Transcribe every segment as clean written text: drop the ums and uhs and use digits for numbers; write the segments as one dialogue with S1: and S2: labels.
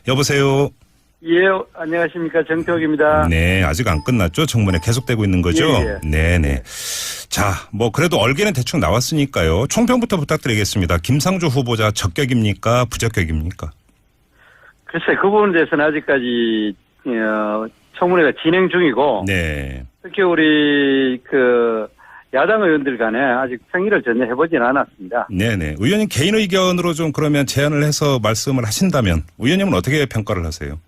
S1: 여보세요.
S2: 예, 안녕하십니까. 정태욱입니다.
S1: 네, 아직 안 끝났죠? 청문회 계속되고 있는 거죠?
S2: 예.
S1: 네네. 자, 뭐 그래도 얼개는 대충 나왔으니까요. 총평부터 부탁드리겠습니다. 김상조 후보자 적격입니까? 부적격입니까?
S2: 글쎄, 그 부분에 대해서는 아직까지 청문회가 진행 중이고
S1: 네.
S2: 특히 우리 야당 의원들 간에 아직 평의를 전혀 해보진 않았습니다.
S1: 네네. 의원님 개인 의견으로 좀 그러면 제안을 해서 말씀을 하신다면 의원님은 어떻게 평가를 하세요?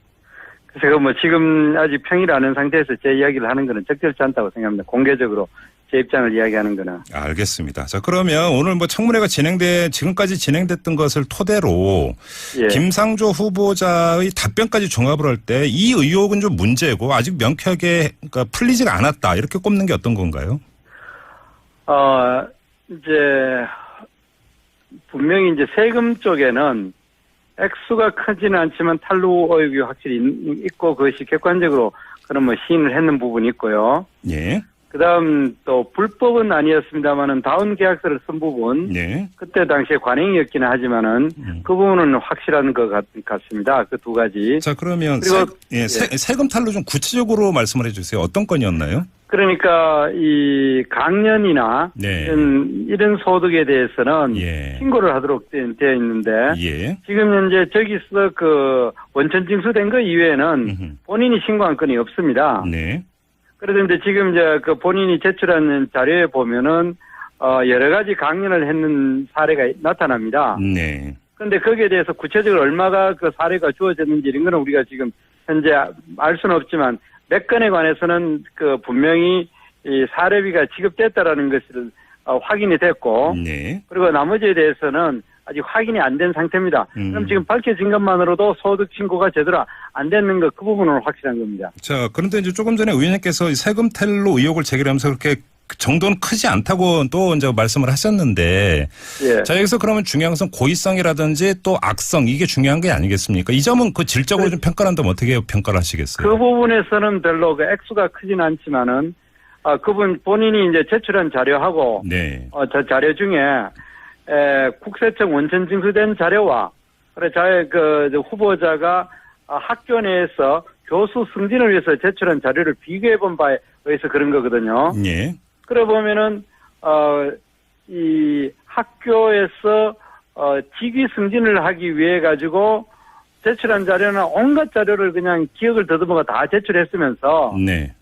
S2: 그래서 지금 아직 평의를 안 한 상태에서 제 이야기를 하는 거는 적절치 않다고 생각합니다. 공개적으로 제 입장을 이야기하는 거는.
S1: 알겠습니다. 자, 그러면 오늘 뭐 청문회가 지금까지 진행됐던 것을 토대로
S2: 예.
S1: 김상조 후보자의 답변까지 종합을 할 때 이 의혹은 좀 문제고 아직 명쾌하게 그러니까 풀리지가 않았다. 이렇게 꼽는 게 어떤 건가요?
S2: 이제 분명히 이제 세금 쪽에는 액수가 크지는 않지만 탈루 의혹이 확실히 있고 그것이 객관적으로 그런 시인을 했는 부분이 있고요.
S1: 예.
S2: 그다음 또 불법은 아니었습니다만은 다운 계약서를 쓴 부분,
S1: 네.
S2: 그때 당시에 관행이었기는 하지만은 그 부분은 확실한 것 같습니다. 그 두 가지.
S1: 자, 그러면
S2: 그리고
S1: 세금 탈루 좀 구체적으로 말씀을 해주세요. 어떤 건이었나요?
S2: 그러니까 이 강연이나
S1: 네.
S2: 이런 소득에 대해서는
S1: 예.
S2: 신고를 하도록 되어 있는데
S1: 예.
S2: 지금 현재 저기서 원천 징수된 거 이외에는 본인이 신고한 건이 없습니다.
S1: 네.
S2: 그런데 지금 이제 본인이 제출한 자료에 보면은 여러 가지 강연을 했는 사례가 나타납니다.
S1: 네.
S2: 그런데 거기에 대해서 구체적으로 얼마가 그 사례가 주어졌는지 이런 거는 우리가 지금 현재 알 수는 없지만 몇 건에 관해서는 분명히 이 사례비가 지급됐다라는 것을 확인이 됐고,
S1: 네.
S2: 그리고 나머지에 대해서는 아직 확인이 안 된 상태입니다. 그럼 지금 밝혀진 것만으로도 소득 신고가 제대로 안 되는 것, 그 부분은 확실한 겁니다.
S1: 자, 그런데 이제 조금 전에 의원님께서 세금 탈루 의혹을 제기하면서 그렇게 정도는 크지 않다고 또 이제 말씀을 하셨는데,
S2: 예.
S1: 자, 여기서 그러면 중요한 것은 고의성이라든지 또 악성, 이게 중요한 게 아니겠습니까? 이 점은 질적으로 좀 평가를 한다면 어떻게 평가를 하시겠어요?
S2: 그 부분에서는 별로 액수가 크진 않지만은, 그분 본인이 이제 제출한 자료하고,
S1: 네.
S2: 저 자료 중에, 국세청 원천 징수된 자료와, 후보자가 학교 내에서 교수 승진을 위해서 제출한 자료를 비교해 본 바에 의해서 그런 거거든요.
S1: 예.
S2: 그래 보면은, 이 학교에서, 직위 승진을 하기 위해 가지고 제출한 자료는 온갖 자료를 그냥 기억을 더듬어가 다 제출했으면서,
S1: 네.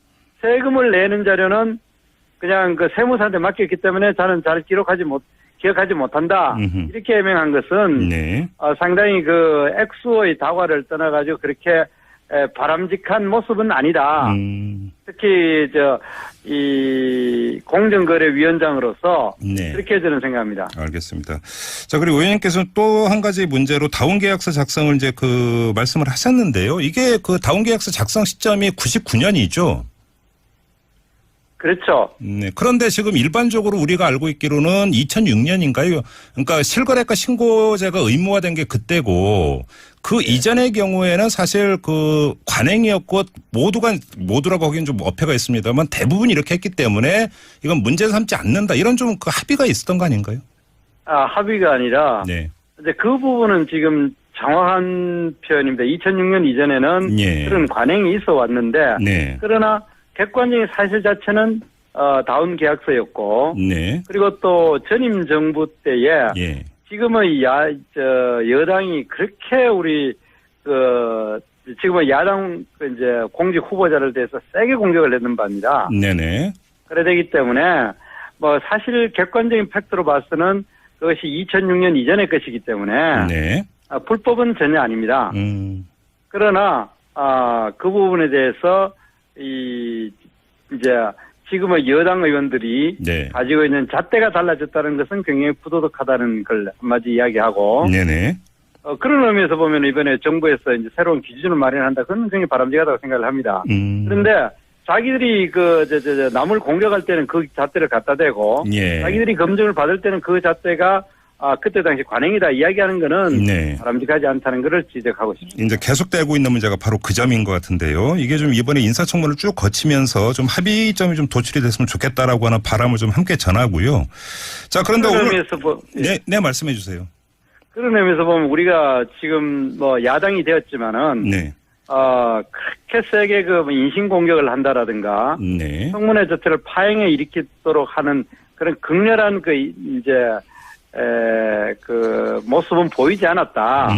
S2: 세금을 내는 자료는 그냥 세무사한테 맡겼기 때문에 저는 잘 기억하지 못한다. 이렇게 해명한 것은,
S1: 네.
S2: 상당히 액수의 다과를 떠나가지고 그렇게 바람직한 모습은 아니다. 특히 이 공정거래위원장으로서
S1: 네.
S2: 그렇게 저는 생각합니다.
S1: 알겠습니다. 자, 그리고 의원님께서는 또 한 가지 문제로 다운계약서 작성을 이제 말씀을 하셨는데요. 이게 다운계약서 작성 시점이 99년이죠.
S2: 그렇죠.
S1: 네. 그런데 지금 일반적으로 우리가 알고 있기로는 2006년인가요? 그러니까 실거래가 신고제가 의무화된 게 그때고 그 이전의 경우에는 사실 관행이었고 모두라고 하기엔 좀 어폐가 있습니다만 대부분 이렇게 했기 때문에 이건 문제 삼지 않는다. 이런 좀 합의가 있었던 거 아닌가요?
S2: 합의가 아니라.
S1: 네.
S2: 근데 그 부분은 지금 정확한 표현입니다. 2006년 이전에는
S1: 예.
S2: 그런 관행이 있어 왔는데.
S1: 네.
S2: 그러나 객관적인 사실 자체는 다운 계약서였고.
S1: 네.
S2: 그리고 또 전임 정부 때에.
S1: 예.
S2: 지금의 여당이 그렇게 지금의 야당 공직 후보자를 대해서 세게 공격을 했는 바입니다.
S1: 네네.
S2: 그래 되기 때문에 사실 객관적인 팩트로 봐서는 그것이 2006년 이전의 것이기 때문에
S1: 네.
S2: 불법은 전혀 아닙니다. 그러나 그 부분에 대해서 지금의 여당 의원들이
S1: 네.
S2: 가지고 있는 잣대가 달라졌다는 것은 굉장히 부도덕하다는 걸 한마디 이야기하고.
S1: 네네.
S2: 그런 의미에서 보면 이번에 정부에서 이제 새로운 기준을 마련한다. 그건 굉장히 바람직하다고 생각을 합니다. 그런데 자기들이 남을 공격할 때는 그 잣대를 갖다 대고.
S1: 예.
S2: 자기들이 검증을 받을 때는 그 잣대가 그때 당시 관행이다 이야기하는 거는
S1: 네.
S2: 바람직하지 않다는 것을 지적하고 싶습니다.
S1: 이제 계속되고 있는 문제가 바로 그 점인 것 같은데요. 이게 좀 이번에 인사청문을 쭉 거치면서 좀 합의점이 좀 도출이 됐으면 좋겠다라고 하는 바람을 좀 함께 전하고요. 자, 그런데 오늘 네, 말씀해 주세요.
S2: 그런 의미에서 보면 우리가 지금 뭐 야당이 되었지만은
S1: 네.
S2: 그렇게 세게 그 인신 공격을 한다라든가
S1: 네.
S2: 청문회 자체를 파행에 일으키도록 하는 그런 극렬한 그 이제 그 모습은 보이지 않았다.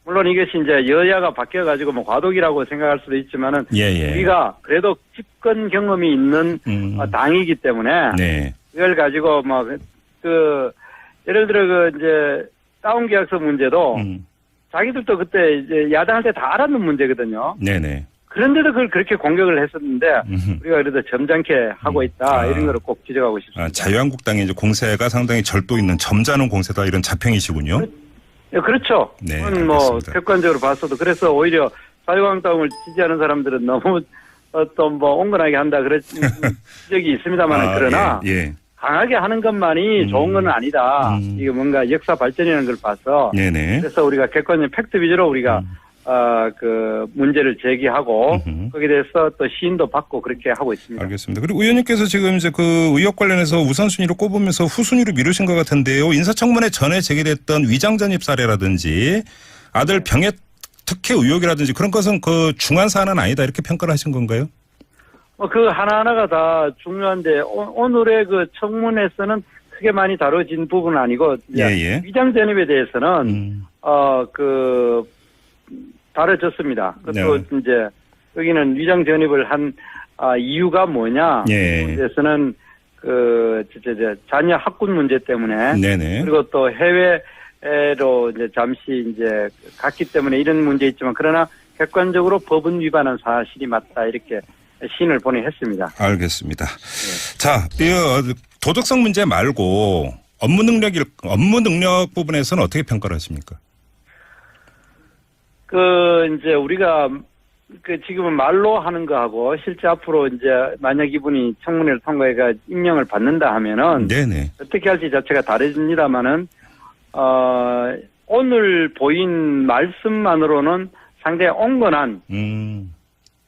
S2: 물론 이것이 이제 여야가 바뀌어가지고 뭐 과도기라고 생각할 수도 있지만은
S1: 예.
S2: 우리가 그래도 집권 경험이 있는 당이기 때문에
S1: 네.
S2: 이걸 가지고 뭐 그 예를 들어 그 이제 다운 계약서 문제도 자기들도 그때 이제 야당할 때 다 알았는 문제거든요.
S1: 네네.
S2: 그런데도 그걸 그렇게 공격을 했었는데 우리가 그래도 점잖게 하고 있다 이런 거를 꼭 지적하고 싶습니다.
S1: 자유한국당의 이제 공세가 상당히 절도 있는 점잖은 공세다 이런 자평이시군요.
S2: 그렇죠.
S1: 네,
S2: 뭐
S1: 알겠습니다.
S2: 객관적으로 봤어도 그래서 오히려 자유한국당을 지지하는 사람들은 너무 어떤 뭐 온건하게 한다 그런 지적이 있습니다만 그러나
S1: 예.
S2: 강하게 하는 것만이 좋은 건 아니다. 이게 뭔가 역사 발전이라는 걸 봐서
S1: 네네.
S2: 그래서 우리가 객관적 팩트 위주로 우리가 그 문제를 제기하고 거기에 대해서 또 시인도 받고 그렇게 하고 있습니다.
S1: 알겠습니다. 그리고 의원님께서 지금 이제 그 의혹 관련해서 우선순위로 꼽으면서 후순위로 미루신 것 같은데요. 인사청문회 전에 제기됐던 위장전입 사례라든지 아들 병역 특혜 의혹이라든지 그런 것은 그 중한 사안은 아니다 이렇게 평가를 하신 건가요?
S2: 그 하나하나가 다 중요한데 오늘의 그 청문회에서는 크게 많이 다뤄진 부분은 아니고
S1: 예.
S2: 위장전입에 대해서는 그 다뤄졌습니다. 그것도
S1: 네.
S2: 이제 여기는 위장전입을 한 이유가 뭐냐?
S1: 예.
S2: 그래서는 그 자녀 학군 문제 때문에
S1: 네네.
S2: 그리고 또 해외로 이제 잠시 이제 갔기 때문에 이런 문제 있지만 그러나 객관적으로 법은 위반한 사실이 맞다 이렇게 시인을 보내했습니다.
S1: 알겠습니다. 네. 자, 이 도덕성 문제 말고 업무 능력 부분에서는 어떻게 평가를 하십니까?
S2: 이제 우리가 지금은 말로 하는 거하고 실제 앞으로 이제 만약 이분이 청문회를 통과해가 임명을 받는다 하면은
S1: 네네.
S2: 어떻게 할지 자체가 다릅니다만은 오늘 보인 말씀만으로는 상당히 온건한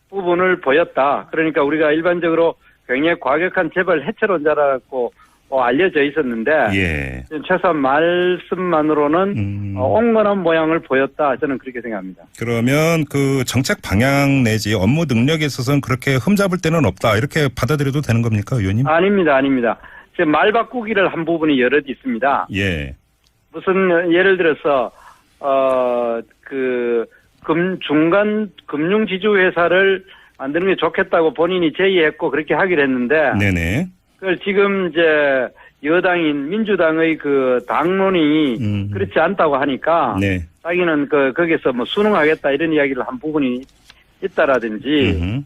S2: 부분을 보였다. 그러니까 우리가 일반적으로 굉장히 과격한 재벌 해체론자라고 알려져 있었는데
S1: 예.
S2: 최소한 말씀만으로는 온건한 모양을 보였다. 저는 그렇게 생각합니다.
S1: 그러면 그 정책 방향 내지 업무 능력에 있어서는 그렇게 흠잡을 데는 없다. 이렇게 받아들여도 되는 겁니까, 의원님?
S2: 아닙니다. 지금 말 바꾸기를 한 부분이 여럿 있습니다.
S1: 예.
S2: 무슨 예를 들어서 중간 금융지주회사를 만드는 게 좋겠다고 본인이 제의했고 그렇게 하기로 했는데
S1: 네네.
S2: 그걸 지금 이제 여당인 민주당의 그 당론이 그렇지 않다고 하니까
S1: 네.
S2: 자기는 거기서 뭐 순응하겠다 이런 이야기를 한 부분이 있다라든지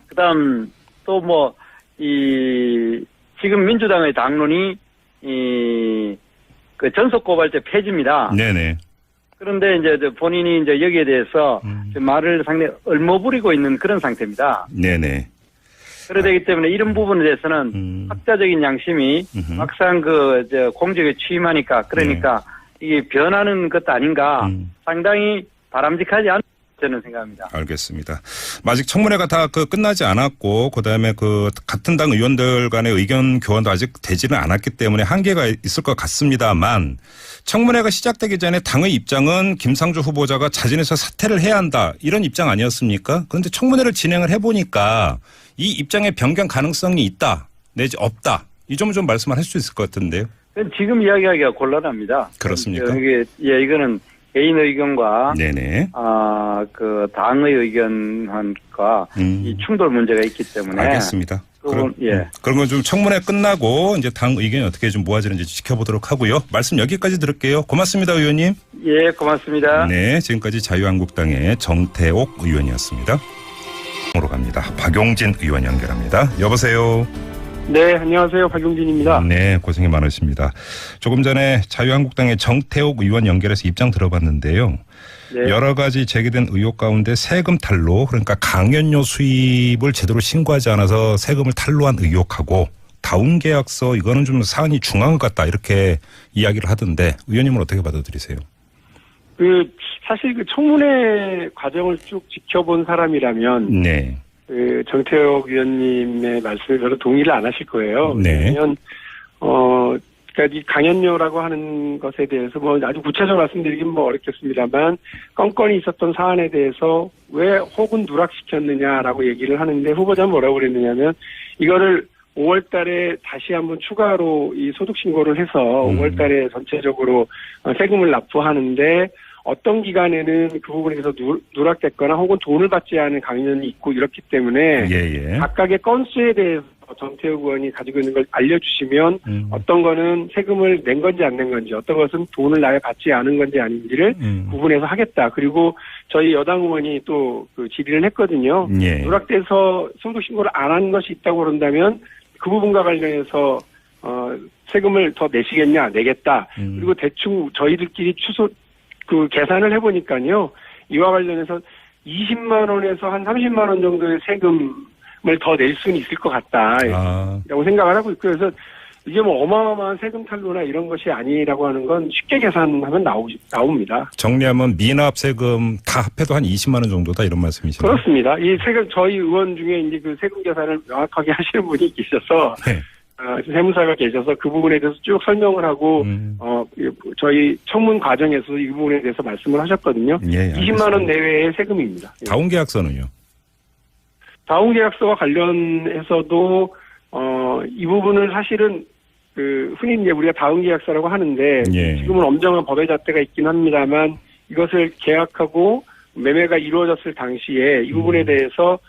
S2: 그다음 또 뭐 지금 민주당의 당론이 그 전속고발제 폐지입니다.
S1: 네네.
S2: 그런데 이제 본인이 이제 여기에 대해서 말을 상당히 얼머부리고 있는 그런 상태입니다.
S1: 네네.
S2: 그러기 때문에 이런 부분에 대해서는 학자적인 양심이 막상 공직에 취임하니까 그러니까 이게 변하는 것도 아닌가 상당히 바람직하지 않다 저는 생각합니다.
S1: 알겠습니다. 아직 청문회가 다 끝나지 않았고 그다음에 같은 당 의원들 간의 의견 교환도 아직 되지는 않았기 때문에 한계가 있을 것 같습니다만 청문회가 시작되기 전에 당의 입장은 김상조 후보자가 자진해서 사퇴를 해야 한다 이런 입장 아니었습니까? 그런데 청문회를 진행을 해보니까 이 입장의 변경 가능성이 있다 내지 없다 이 점을 좀 말씀을 할 수 있을 것 같은데요.
S2: 지금 이야기하기가 곤란합니다.
S1: 그렇습니까?
S2: 이거는 개인 의견과
S1: 네네.
S2: 그 당의 의견과 이 충돌 문제가 있기 때문에
S1: 알겠습니다. 그런 건 좀 청문회 끝나고 이제 당 의견이 어떻게 좀 모아지는지 지켜보도록 하고요. 말씀 여기까지 들을게요. 고맙습니다, 의원님.
S2: 예, 고맙습니다.
S1: 네, 지금까지 자유한국당의 정태옥 의원이었습니다. 으로 갑니다. 박용진 의원 연결합니다. 여보세요.
S3: 네, 안녕하세요. 박용진입니다.
S1: 네, 고생이 많으십니다. 조금 전에 자유한국당의 정태옥 의원 연결해서 입장 들어봤는데요. 네. 여러 가지 제기된 의혹 가운데 세금 탈루, 그러니까 강연료 수입을 제대로 신고하지 않아서 세금을 탈루한 의혹하고 다운 계약서 이거는 좀 사안이 중요한 것 같다 이렇게 이야기를 하던데 의원님은 어떻게 받아들이세요?
S3: 사실 청문회 과정을 쭉 지켜본 사람이라면
S1: 네.
S3: 정태욱 의원님의 말씀에 별로 동의를 안 하실 거예요.
S1: 네.
S3: 왜냐하면 그러니까 이 강연료라고 하는 것에 대해서 뭐 아주 구체적으로 말씀드리긴 뭐 어렵겠습니다만 건건이 있었던 사안에 대해서 왜 혹은 누락시켰느냐라고 얘기를 하는데 후보자는 뭐라고 그랬느냐면 이거를 5월 달에 다시 한번 추가로 이 소득 신고를 해서 5월 달에 전체적으로 세금을 납부하는데 어떤 기간에는 그 부분에 대해서 누락됐거나 혹은 돈을 받지 않은 강연이 있고 이렇기 때문에
S1: 예.
S3: 각각의 건수에 대해서 정태욱 의원이 가지고 있는 걸 알려주시면 어떤 거는 세금을 낸 건지 안 낸 건지 어떤 것은 돈을 나에 받지 않은 건지 아닌지를 구분해서 하겠다. 그리고 저희 여당 의원이 또 그 질의를 했거든요.
S1: 예.
S3: 누락돼서 소득신고를 안 한 것이 있다고 그런다면 그 부분과 관련해서 세금을 더 내시겠냐 내겠다. 그리고 대충 저희들끼리 계산을 해보니까요. 이와 관련해서 20만 원에서 한 30만 원 정도의 세금을 더 낼 수는 있을 것 같다. 라고 생각을 하고 있고요. 그래서 이게 뭐 어마어마한 세금 탈루나 이런 것이 아니라고 하는 건 쉽게 계산하면 나옵니다.
S1: 정리하면 미납 세금 다 합해도 한 20만 원 정도다 이런 말씀이시죠?
S3: 그렇습니다. 이 세금 저희 의원 중에 이제 그 세금 계산을 명확하게 하시는 분이 계셔서
S1: 네.
S3: 세무사가 계셔서 그 부분에 대해서 쭉 설명을 하고 저희 청문 과정에서 이 부분에 대해서 말씀을 하셨거든요.
S1: 예,
S3: 20만 원 내외의 세금입니다.
S1: 다운계약서는요?
S3: 다운계약서와 관련해서도 이 부분은 사실은 흔히 이제 우리가 다운계약서라고 하는데
S1: 예.
S3: 지금은 엄정한 법의 잣대가 있긴 합니다만 이것을 계약하고 매매가 이루어졌을 당시에 이 부분에 대해서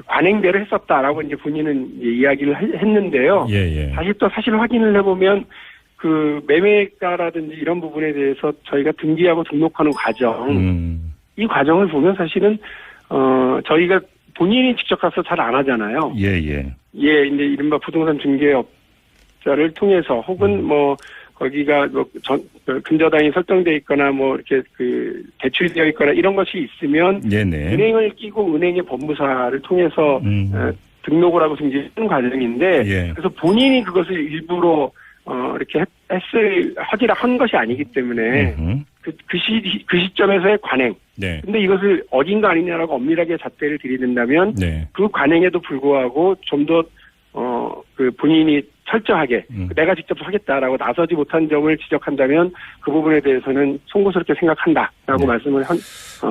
S3: 관행대로 했었다라고 이제 본인은 이제 이야기를 했는데요.
S1: 예.
S3: 다시 또 사실 확인을 해보면 그 매매가라든지 이런 부분에 대해서 저희가 등기하고 등록하는 과정, 이 과정을 보면 사실은 저희가 본인이 직접 가서 잘 안 하잖아요.
S1: 예.
S3: 이제 이른바 부동산 중개업자를 통해서 혹은 뭐 거기가 뭐 근저당이 설정돼 있거나 뭐 이렇게 대출이 되어 있거나 이런 것이 있으면
S1: 네네.
S3: 은행을 끼고 은행의 법무사를 통해서 등록을 하고 등기하는 과정인데
S1: 예.
S3: 그래서 본인이 그것을 일부러 이렇게 한 것이 아니기 때문에 그 시점에서의 관행.
S1: 네.
S3: 근데 이것을 어딘가 아니냐라고 엄밀하게 잣대를 들이댄다면
S1: 네.
S3: 그 관행에도 불구하고 좀 더 본인이 철저하게 내가 직접 하겠다라고 나서지 못한 점을 지적한다면 그 부분에 대해서는 송구스럽게 생각한다라고 말씀을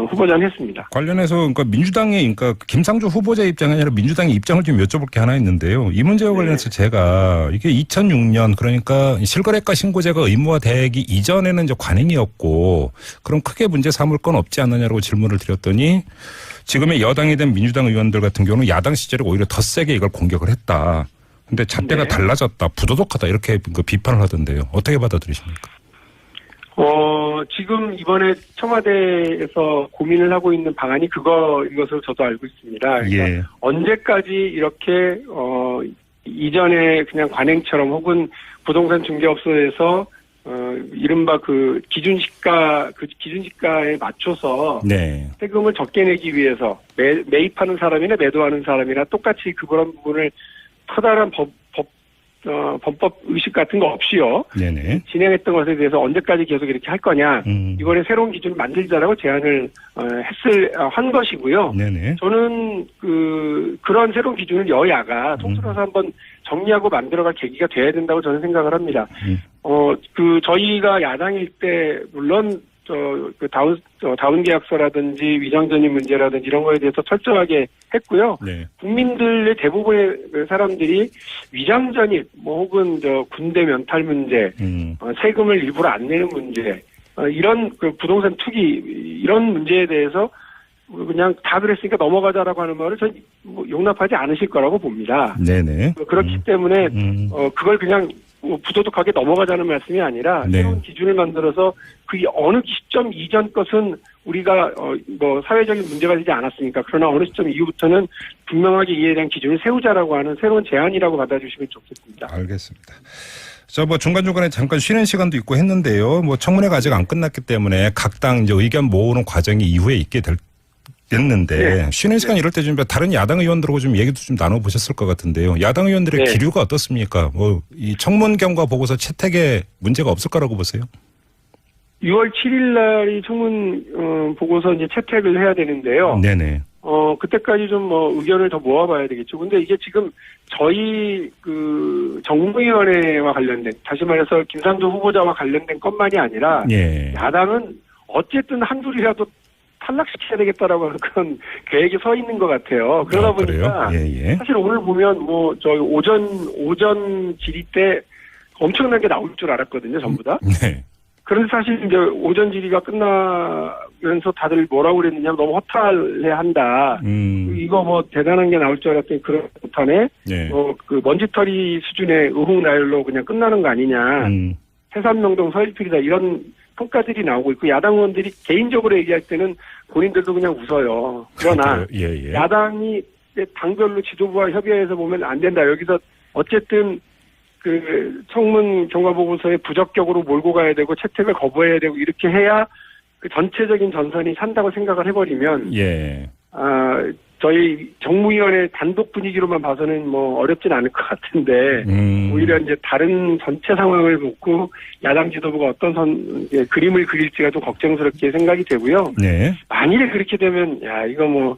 S3: 후보자는 했습니다.
S1: 관련해서 그러니까 민주당의 그러니까 김상조 후보자 입장이 아니라 민주당의 입장을 좀 여쭤볼 게 하나 있는데요. 이 문제와 관련해서 제가 이게 2006년 그러니까 실거래가 신고제가 의무화되기 이전에는 이제 관행이었고 그럼 크게 문제 삼을 건 없지 않느냐고 질문을 드렸더니 지금의 여당이 된 민주당 의원들 같은 경우는 야당 시절에 오히려 더 세게 이걸 공격을 했다. 근데 잣대가 달라졌다, 부도덕하다 이렇게 비판을 하던데요. 어떻게 받아들이십니까?
S3: 지금 이번에 청와대에서 고민을 하고 있는 방안이 이것으로 저도 알고 있습니다. 그러니까
S1: 예.
S3: 언제까지 이렇게 이전에 그냥 관행처럼 혹은 부동산 중개업소에서 이른바 기준시가에 맞춰서
S1: 네.
S3: 세금을 적게 내기 위해서 매입하는 사람이나 매도하는 사람이나 똑같이 그런 부분을 커다란 범법 의식 같은 거 없이요.
S1: 네네.
S3: 진행했던 것에 대해서 언제까지 계속 이렇게 할 거냐. 이번에 새로운 기준을 만들자라고 제안을 한 것이고요.
S1: 네네.
S3: 저는 그런 새로운 기준을 여야가 통틀어서 한번 정리하고 만들어갈 계기가 돼야 된다고 저는 생각을 합니다. 저희가 야당일 때 물론 다운 계약서라든지 위장전입 문제라든지 이런 거에 대해서 철저하게 했고요.
S1: 네.
S3: 국민들의 대부분의 사람들이 위장전입 혹은 군대 면탈 문제, 세금을 일부러 안 내는 문제, 이런 부동산 투기 이런 문제에 대해서 그냥 다 그랬으니까 넘어가자라고 하는 말을 전 용납하지 않으실 거라고 봅니다.
S1: 네네.
S3: 그렇기 때문에 그걸 그냥 부도덕하게 넘어가자는 말씀이 아니라
S1: 네.
S3: 새로운 기준을 만들어서 그 어느 시점 이전 것은 우리가 사회적인 문제가 되지 않았으니까 그러나 어느 시점 이후부터는 분명하게 이에 대한 기준을 세우자라고 하는 새로운 제안이라고 받아주시면 좋겠습니다.
S1: 알겠습니다. 중간중간에 잠깐 쉬는 시간도 있고 했는데요. 청문회가 아직 안 끝났기 때문에 각 당 이제 의견 모으는 과정이 이후에 있게 됐는데
S3: 네.
S1: 쉬는 시간 이럴 때 좀 다른 야당 의원들하고 좀 얘기도 좀 나눠보셨을 것 같은데요. 야당 의원들의
S3: 네.
S1: 기류가 어떻습니까? 이 청문 경과 보고서 채택에 문제가 없을 거라고 보세요?
S3: 6월 7일 날이 청문 보고서 이제 채택을 해야 되는데요.
S1: 네네.
S3: 그때까지 좀 의견을 더 모아봐야 되겠죠. 근데 이게 지금 저희 정무위원회와 관련된, 다시 말해서 김상조 후보자와 관련된 것만이 아니라
S1: 예.
S3: 야당은 어쨌든 한둘이라도 탈락시켜야 되겠다라고 하는 그런 계획이 서 있는 것 같아요. 그러다 보니까
S1: 예.
S3: 사실 오늘 보면 저희 오전 질의 때 엄청난 게 나올 줄 알았거든요, 전부 다.
S1: 네.
S3: 그런데 사실 이제 오전 질의가 끝나면서 다들 뭐라고 그랬느냐, 너무 허탈해한다. 이거 대단한 게 나올 줄 알았더니 그런 못하네.
S1: 네.
S3: 그 먼지털이 수준의 의혹나열로 그냥 끝나는 거 아니냐. 해산명동 서일필이다, 이런 평가들이 나오고 있고, 야당 의원들이 개인적으로 얘기할 때는 본인들도 그냥 웃어요. 그러나
S1: 예.
S3: 야당이 당별로 지도부와 협의해서 보면 안 된다. 여기서 어쨌든 그 청문 경과보고서에 부적격으로 몰고 가야 되고 채택을 거부해야 되고 이렇게 해야 그 전체적인 전선이 산다고 생각을 해버리면
S1: 예.
S3: 저희 정무위원회 단독 분위기로만 봐서는 어렵진 않을 것 같은데 오히려 이제 다른 전체 상황을 놓고 야당 지도부가 어떤 그림을 그릴지가 좀 걱정스럽게 생각이 되고요.
S1: 네.
S3: 만일에 그렇게 되면 이거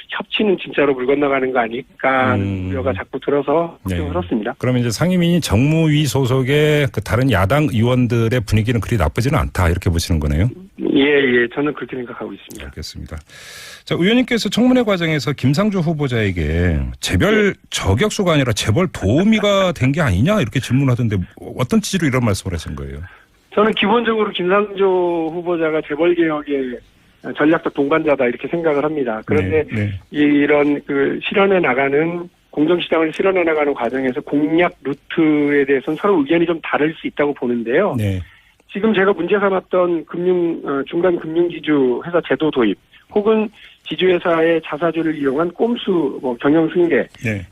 S3: 협치는 진짜로 물 건너가는 거 아닐까 하는 우려가 자꾸 들어서 걱정스럽습니다.
S1: 그러면 이제 상임위는 정무위 소속의 그 다른 야당 의원들의 분위기는 그리 나쁘지는 않다, 이렇게 보시는 거네요.
S3: 예. 저는 그렇게 생각하고 있습니다.
S1: 알겠습니다. 자, 의원님께서 청문회 과정에서 김상조 후보자에게 재별 저격수가 아니라 재벌 도우미가 된 게 아니냐, 이렇게 질문하던데 어떤 취지로 이런 말씀을 하신 거예요?
S3: 저는 기본적으로 김상조 후보자가 재벌개혁의 전략적 동반자다, 이렇게 생각을 합니다. 그런데 이런 실현해 나가는, 공정시장을 실현해 나가는 과정에서 공략 루트에 대해서는 서로 의견이 좀 다를 수 있다고 보는데요.
S1: 네.
S3: 지금 제가 문제 삼았던 중간 금융지주 회사 제도 도입, 혹은 지주회사의 자사주를 이용한 꼼수, 경영 승계,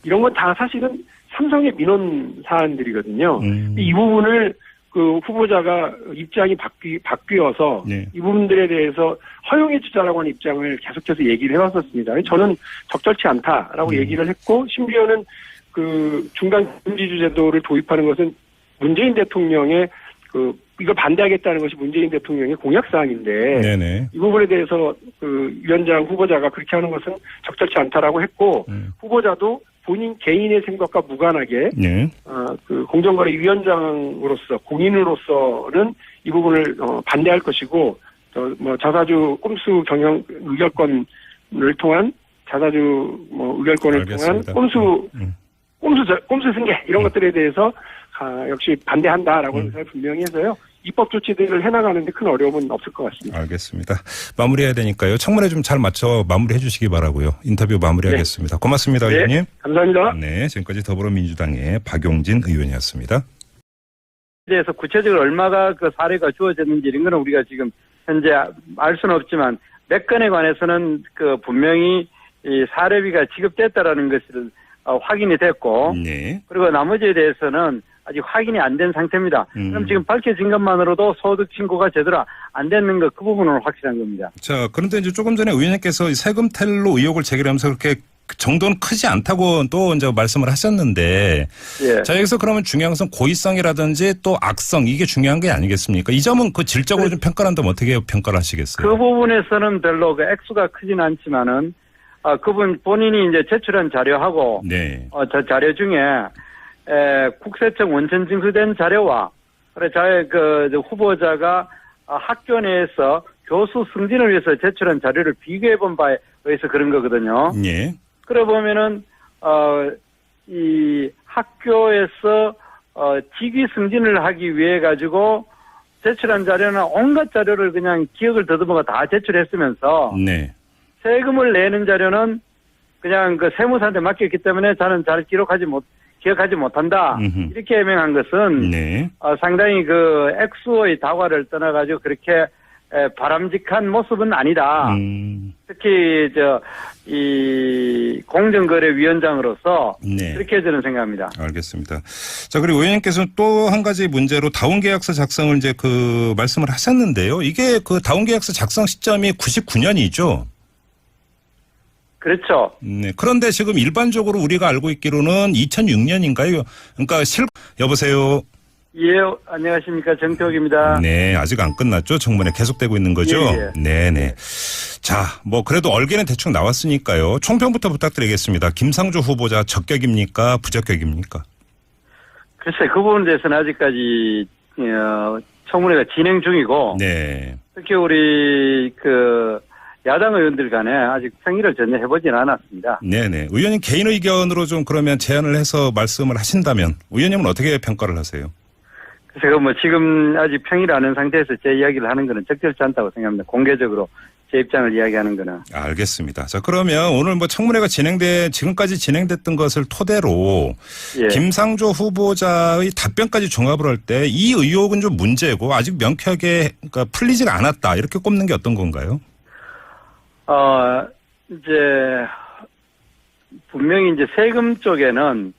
S3: 이런 건 다 사실은 삼성의 민원 사안들이거든요. 이 부분을 그 후보자가 입장이 바뀌어서 이 부분들에 대해서 허용해 주자라고 하는 입장을 계속해서 얘기를 해왔었습니다. 저는 적절치 않다라고 얘기를 했고, 심지어는 그 중간 금지주 제도를 도입하는 것은 문재인 대통령의 이걸 반대하겠다는 것이 문재인 대통령의 공약사항인데, 이 부분에 대해서 그 위원장 후보자가 그렇게 하는 것은 적절치 않다라고 했고, 후보자도 본인 개인의 생각과 무관하게 그 공정거래위원장으로서, 공인으로서는 이 부분을 반대할 것이고, 자사주 꼼수 경영 의결권을 통한 자사주 의결권을 통한 꼼수 승계, 이런 것들에 대해서 역시 반대한다라고 의사를 분명히 해서요, 입법 조치들을 해나가는데 큰 어려움은 없을 것 같습니다.
S1: 알겠습니다. 마무리해야 되니까요. 청문회 좀 잘 맞춰 마무리해 주시기 바라고요. 인터뷰 마무리하겠습니다. 고맙습니다, 의원님.
S3: 감사합니다.
S1: 네, 지금까지 더불어민주당의 박용진 의원이었습니다.
S2: 대해서 구체적으로 얼마가 그 사례가 주어졌는지 이런 거는 우리가 지금 현재 알 수는 없지만, 몇 건에 관해서는 그 분명히 이 사례비가 지급됐다라는 것을 확인이 됐고, 그리고 나머지에 대해서는 아직 확인이 안 된 상태입니다. 그럼 지금 밝혀진 것만으로도 소득 신고가 제대로 안 되는 것, 그 부분은 확실한 겁니다.
S1: 자, 그런데 이제 조금 전에 의원님께서 세금 텔로 의혹을 제기하면서 그렇게 정도는 크지 않다고 또 이제 말씀을 하셨는데, 자, 여기서 그러면 중요한 것은 고의성이라든지 또 악성, 이게 중요한 게 아니겠습니까? 이 점은 그 질적으로 좀 평가를 한다면 어떻게 평가를 하시겠어요?
S2: 그 부분에서는 별로 그 액수가 크진 않지만은, 그분 본인이 이제 제출한 자료하고, 저 자료 중에, 국세청 원천 징수된 자료와, 후보자가 학교 내에서 교수 승진을 위해서 제출한 자료를 비교해 본 바에 의해서 그런 거거든요. 그래 보면은, 이 학교에서, 직위 승진을 하기 위해 가지고 제출한 자료는 온갖 자료를 그냥 기억을 더듬어가 다 제출했으면서, 세금을 내는 자료는 그냥 그 세무사한테 맡겼기 때문에 저는 잘 기억하지 못한다. 이렇게 해명한 것은 상당히 그 액수의 다과를 떠나가지고 그렇게 바람직한 모습은 아니다. 특히 이 공정거래위원장으로서 그렇게 저는 생각합니다.
S1: 알겠습니다. 자, 그리고 의원님께서는 또 한 가지 문제로 다운계약서 작성을 이제 그 말씀을 하셨는데요. 이게 그 다운계약서 작성 시점이 99년이죠.
S2: 그렇죠.
S1: 그런데 지금 일반적으로 우리가 알고 있기로는 2006년인가요? 그러니까 여보세요.
S2: 예, 안녕하십니까, 정태욱입니다.
S1: 네, 아직 안 끝났죠. 청문회 계속되고 있는 거죠. 네네. 자, 뭐 그래도 얼개는 대충 나왔으니까요. 총평부터 부탁드리겠습니다. 김상조 후보자 적격입니까? 부적격입니까?
S2: 글쎄, 그 부분에 대해서는 아직까지 청문회가 진행 중이고
S1: 네.
S2: 특히 우리 야당 의원들 간에 아직 평의를 전혀 해보진 않았습니다.
S1: 네네. 의원님 개인 의견으로 좀 그러면 제안을 해서 말씀을 하신다면 의원님은 어떻게 평가를 하세요?
S2: 그래서 지금 아직 평의를 안 한 상태에서 제 이야기를 하는 거는 적절치 않다고 생각합니다. 공개적으로 제 입장을 이야기하는 거는.
S1: 알겠습니다. 자, 그러면 오늘 뭐 청문회가 지금까지 진행됐던 것을 토대로
S2: 예.
S1: 김상조 후보자의 답변까지 종합을 할 때 이 의혹은 좀 문제고 아직 명쾌하게 그러니까 풀리지가 않았다. 이렇게 꼽는 게 어떤 건가요?
S2: 이제 분명히 이제 세금 쪽에는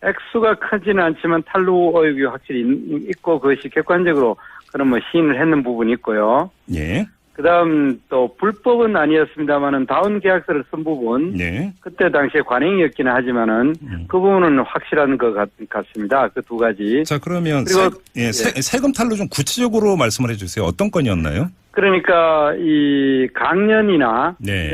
S2: 액수가 크지는 않지만 탈루 의혹이 확실히 있고 그것이 객관적으로 그런 시인을 했는 부분이 있고요.
S1: 예.
S2: 그다음 또 불법은 아니었습니다만은 다운 계약서를 쓴 부분,
S1: 네.
S2: 그때 당시에 관행이었기는 하지만은 그 부분은 확실한 것 같습니다. 그 두 가지.
S1: 자, 그러면
S2: 그리고
S1: 세금 탈루 좀 구체적으로 말씀을 해주세요. 어떤 건이었나요?
S2: 그러니까 이 강연이나
S1: 네.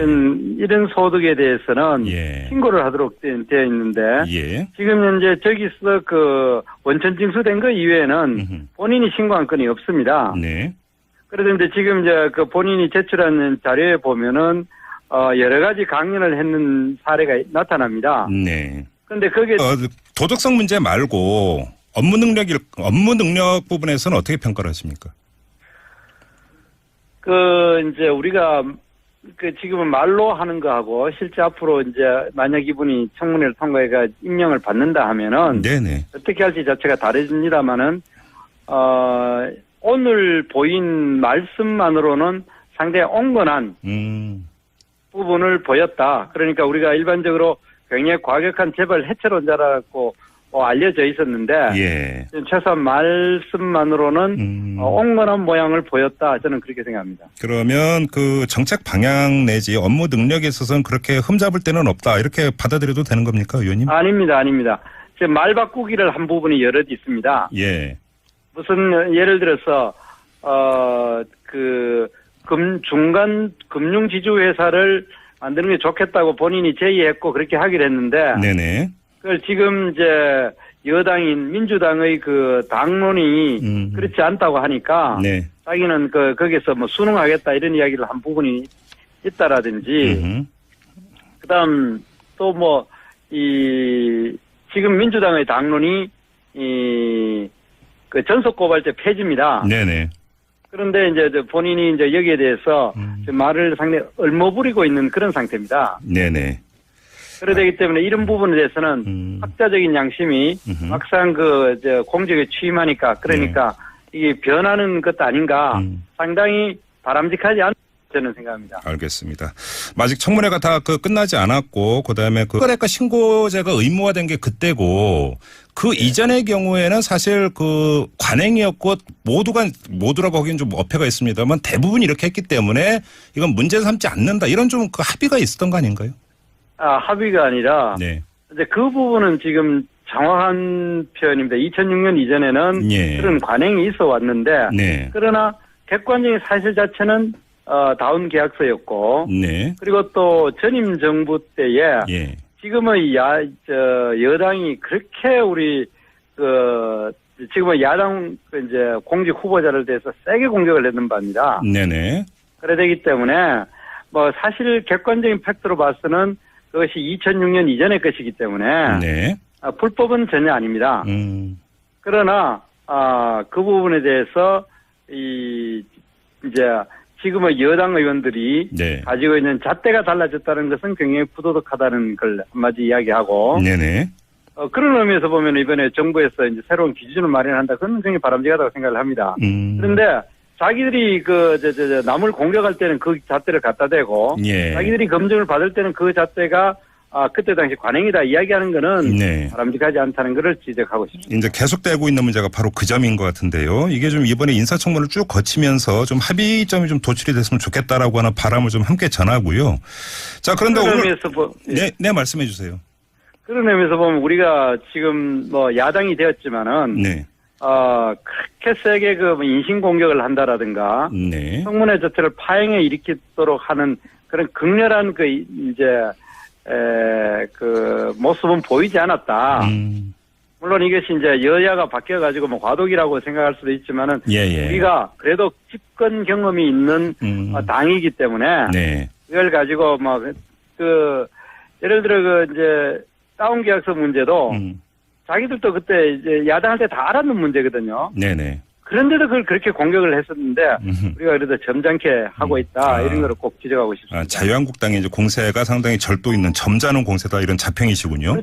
S2: 이런 소득에 대해서는
S1: 예.
S2: 신고를 하도록 되어 있는데
S1: 예.
S2: 지금 현재 저기서 원천 징수된 거 이외에는 본인이 신고한 건이 없습니다.
S1: 네.
S2: 그런데 지금 이제 본인이 제출한 자료에 보면은 여러 가지 강연을 했는 사례가 나타납니다.
S1: 네.
S2: 그런데 거기에
S1: 도덕성 문제 말고 업무 능력 부분에서는 어떻게 평가를 하십니까?
S2: 이제 우리가 지금은 말로 하는 거하고 실제 앞으로 이제 만약 이분이 청문회를 통과해가 임명을 받는다 하면은
S1: 네네.
S2: 어떻게 할지 자체가 다릅니다만은 오늘 보인 말씀만으로는 상당히 온건한 부분을 보였다. 그러니까 우리가 일반적으로 굉장히 과격한 재벌 해체론자라고 알려져 있었는데
S1: 예.
S2: 최소한 말씀만으로는 온건한 모양을 보였다. 저는 그렇게 생각합니다.
S1: 그러면 그 정책 방향 내지 업무 능력에 있어서는 그렇게 흠잡을 데는 없다. 이렇게 받아들여도 되는 겁니까, 의원님?
S2: 아닙니다. 지금 말 바꾸기를 한 부분이 여럿 있습니다.
S1: 예.
S2: 무슨 예를 들어서 중간 금융지주회사를 만드는 게 좋겠다고 본인이 제의했고 그렇게 하기로 했는데
S1: 네네.
S2: 그걸 지금 이제 여당인 민주당의 당론이 그렇지 않다고 하니까
S1: 네.
S2: 자기는 거기서 순응하겠다 이런 이야기를 한 부분이 있다라든지 그다음 또 지금 민주당의 당론이 전속고발제 폐지입니다.
S1: 네네.
S2: 그런데 이제 본인이 이제 여기에 대해서 말을 상당히 얼머부리고 있는 그런 상태입니다.
S1: 네네.
S2: 그러기 때문에 이런 부분에 대해서는 학자적인 양심이 막상 공직에 취임하니까 그러니까 이게 변하는 것도 아닌가 상당히 바람직하지 않은 저는 생각합니다.
S1: 알겠습니다. 아직 청문회가 다 끝나지 않았고 그다음에 실거래가 신고제가 의무화된 게 그때고 그 이전의 경우에는 사실 관행이었고 모두라고 하기엔 좀 어폐가 있습니다만 대부분 이렇게 했기 때문에 이건 문제 삼지 않는다 이런 좀 합의가 있었던 거 아닌가요?
S2: 합의가 아니라
S1: 네.
S2: 이제 그 부분은 지금 정확한 표현입니다. 2006년 이전에는
S1: 예.
S2: 그런 관행이 있어 왔는데
S1: 네.
S2: 그러나 객관적인 사실 자체는 다운 계약서였고
S1: 네.
S2: 그리고 또 전임 정부 때에
S1: 예.
S2: 지금의 여당이 그렇게 우리 지금의 야당 이제 공직 후보자를 대해서 세게 공격을 했는 바입니다.
S1: 네네.
S2: 그래 되기 때문에 사실 객관적인 팩트로 봐서는 그것이 2006년 이전의 것이기 때문에
S1: 네.
S2: 불법은 전혀 아닙니다. 그러나 그 부분에 대해서 이제 지금의 여당 의원들이
S1: 네.
S2: 가지고 있는 잣대가 달라졌다는 것은 굉장히 부도덕하다는 걸 한마디 이야기하고
S1: 네네.
S2: 그런 의미에서 보면 이번에 정부에서 이제 새로운 기준을 마련한다. 그건 굉장히 바람직하다고 생각을 합니다. 그런데 자기들이 남을 공격할 때는 그 잣대를 갖다 대고
S1: 예.
S2: 자기들이 검증을 받을 때는 그 잣대가 그때 당시 관행이다 이야기하는 거는
S1: 네.
S2: 바람직하지 않다는 것을 지적하고 싶습니다.
S1: 이제 계속되고 있는 문제가 바로 그 점인 것 같은데요. 이게 좀 이번에 인사청문을 쭉 거치면서 좀 합의점이 좀 도출이 됐으면 좋겠다라고 하는 바람을 좀 함께 전하고요. 자, 그런데
S2: 그런
S1: 오늘
S2: 의미에서
S1: 네, 말씀해 주세요.
S2: 그런 의미에서 보면 우리가 지금 야당이 되었지만은
S1: 네.
S2: 그렇게 세게 그 인신 공격을 한다라든가
S1: 네.
S2: 청문회 자체를 파행에 일으키도록 하는 그런 극렬한 그 이제 그 모습은 보이지 않았다. 물론 이것이 이제 여야가 바뀌어가지고 뭐 과도기라고 생각할 수도 있지만은
S1: 예.
S2: 우리가 그래도 집권 경험이 있는 당이기 때문에
S1: 네.
S2: 이걸 가지고 뭐 그 예를 들어 그 이제 다운 계약서 문제도 자기들도 그때 이제 야당할 때 다 알았는 문제거든요.
S1: 네네.
S2: 그런데도 그걸 그렇게 공격을 했었는데 우리가 그래도 점잖게 하고 있다 이런 거를 꼭 지적하고 싶습니다.
S1: 자유한국당의 이제 공세가 상당히 절도 있는 점잖은 공세다 이런 자평이시군요.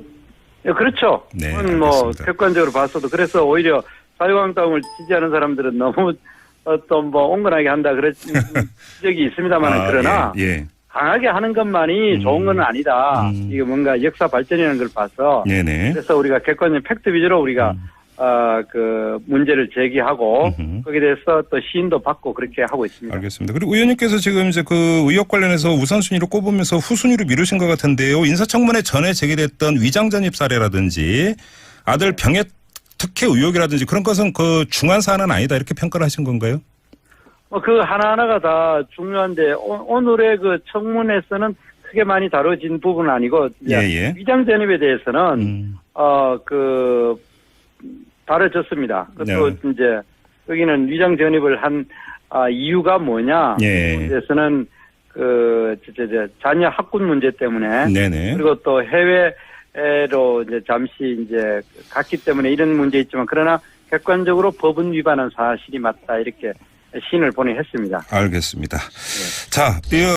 S2: 그렇죠.
S1: 네,
S2: 그건 뭐
S1: 알겠습니다.
S2: 객관적으로 봤어도 그래서 오히려 자유한국당을 지지하는 사람들은 너무 어떤 뭐 온건하게 한다 그런 지적이 있습니다만 그러나
S1: 예.
S2: 강하게 하는 것만이 좋은 건 아니다. 이게 뭔가 역사 발전이라는 걸 봐서
S1: 네네.
S2: 그래서 우리가 객관적 팩트 위주로 우리가 그 문제를 제기하고 거기에 대해서 또 시인도 받고 그렇게 하고 있습니다.
S1: 알겠습니다. 그리고 의원님께서 지금 이제 그 의혹 관련해서 우선순위로 꼽으면서 후순위로 미루신 것 같은데요. 인사청문회 전에 제기됐던 위장전입 사례라든지 아들 병역 특혜 의혹이라든지 그런 것은 그 중한 사안은 아니다 이렇게 평가를 하신 건가요?
S2: 그 하나하나가 다 중요한데 오늘의 그 청문회에서는 크게 많이 다뤄진 부분은 아니고
S1: 예.
S2: 위장전입에 대해서는 그 다뤄졌습니다. 그것도
S1: 네.
S2: 이제 여기는 위장전입을 한 이유가 뭐냐?
S1: 예.
S2: 그래서는 그 자녀 학군 문제 때문에
S1: 네네.
S2: 그리고 또 해외로 이제 잠시 이제 갔기 때문에 이런 문제 있지만 그러나 객관적으로 법은 위반한 사실이 맞다 이렇게 시인을 보내했습니다.
S1: 알겠습니다.
S2: 네.
S1: 자,